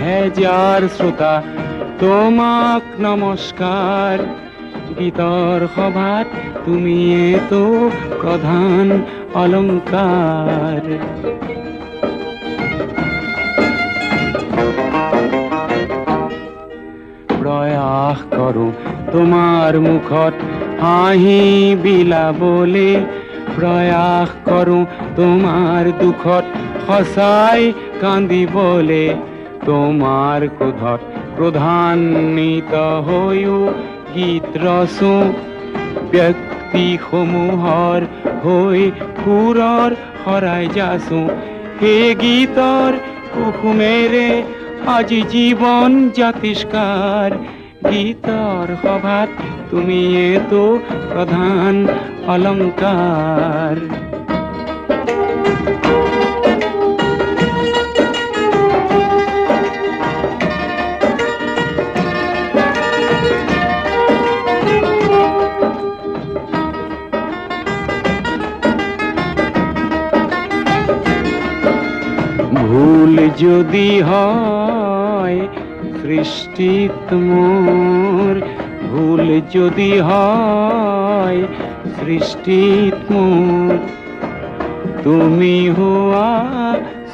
হেজাৰ শ্ৰোতা তোমাক নমস্কাৰ। গীতৰ সভাত তুমিয়েতো প্ৰধান অলংকাৰ। প্ৰয়াস কৰোঁ তোমাৰ মুখত হাঁহি বিলাবলে, প্ৰয়াস কৰোঁ তোমাৰ দুখত সঁচাই কান্দিবলে। তোমাৰ ক্ৰোধত ক্ৰোধান্বিত হৈও গীত ৰচো, ব্যক্তিসমূহৰ হৈ সুৰৰ শৰাই যাচো। সেই গীতৰ কুসুমেৰে আজি জীৱন জাতিষ্কাৰ। গীতৰ সভাত তুমিয়েতো প্ৰধান অলংকাৰ। ভুল যদি হয় সৃষ্টিত মোৰ, ভুল যদি হয় সৃষ্টিত মোৰ, তুমি হোৱা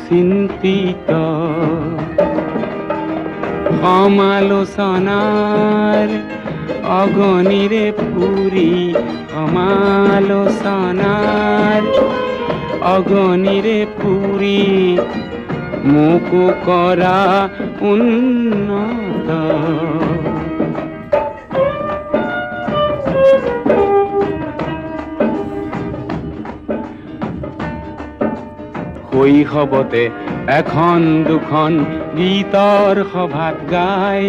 চিন্তিত। সমালোচনাৰ অগণিৰে পুৰি, সমালোচনাৰ অগণিৰে পুৰি, মোকো কৰা উন্নত। শৈশৱতে এখন দুখন গীতৰ সভাত গাই,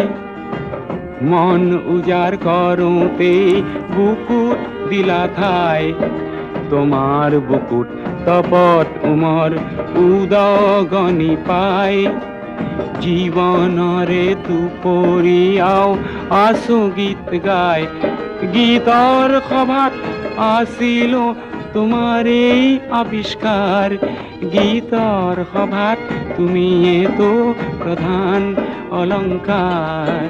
মন উজাৰ কৰোঁতে বুকুত দিলা ঠাই। তোমাৰ বুকুত তপত উমৰ উদগনি পাই, জীৱনৰে দুপৰীয়াও আছো গীত গাই। গীতৰ সভাত আছিলো তোমাৰেই আৱিষ্কাৰ। গীতৰ সভাত তুমিয়েতো প্ৰধান অলংকাৰ।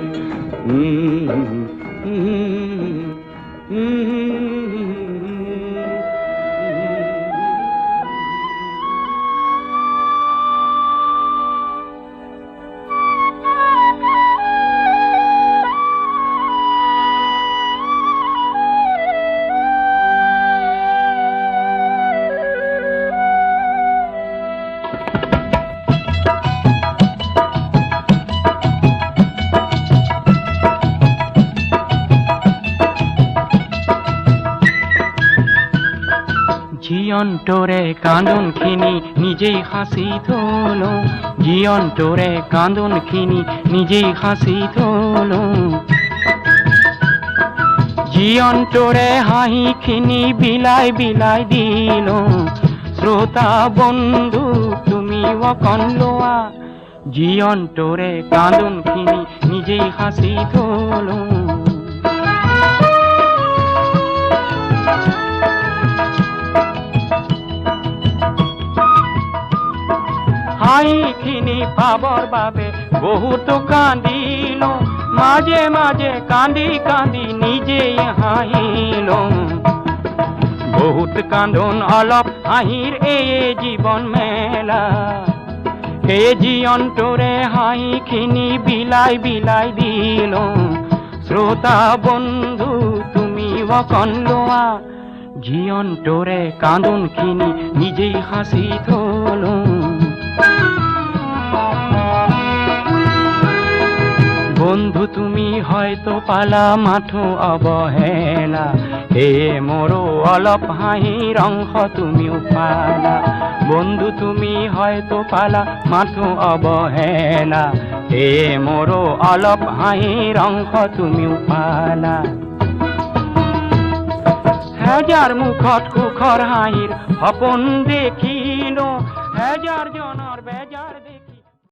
জীয়ন্তৰে কান্দোনখিনি নিজেই সাঁচি থলো, জীয়ন্তৰে কান্দোনখিনি নিজেই সাঁচি থলো। জীয়ন্তৰে হাঁহিখিনি বিলাই বিলাই দিলো। শ্ৰোতা বন্ধু তুমি অকণ লোৱা, জীয়ন্তৰে কান্দোনখিনি নিজেই সাঁচি থলো। হাঁহিখিনি পাবৰ বাবে বহুতো কান্দিলো, মাজে মাজে কান্দি কান্দি নিজেই হাঁহিলো। বহুত কান্দোন অলপ হাঁহিৰ এই জীৱন মেলা, সেই জীয়ন্তৰে হাঁহিখিনি বিলাই বিলাই দিলো। শ্ৰোতা বন্ধু তুমি অকণ লোৱা, জীয়ন্তৰে কান্দোনখিনি নিজেই সাঁচি থলো। বন্ধু তুমি হয়তো পালা মাথো অৱহেলা, হে মোৰো অলপ হাঁহিৰ অংশ তুমিও পালা। বন্ধু তুমি হয়তো পালা মাথো অৱহেলা, হে মোৰো অলপ হাঁহিৰ অংশ তুমিও পালা। হেজাৰ মুখত সুখৰ হাঁহিৰ সপোন দেখিলো, হেজাৰ জনৰ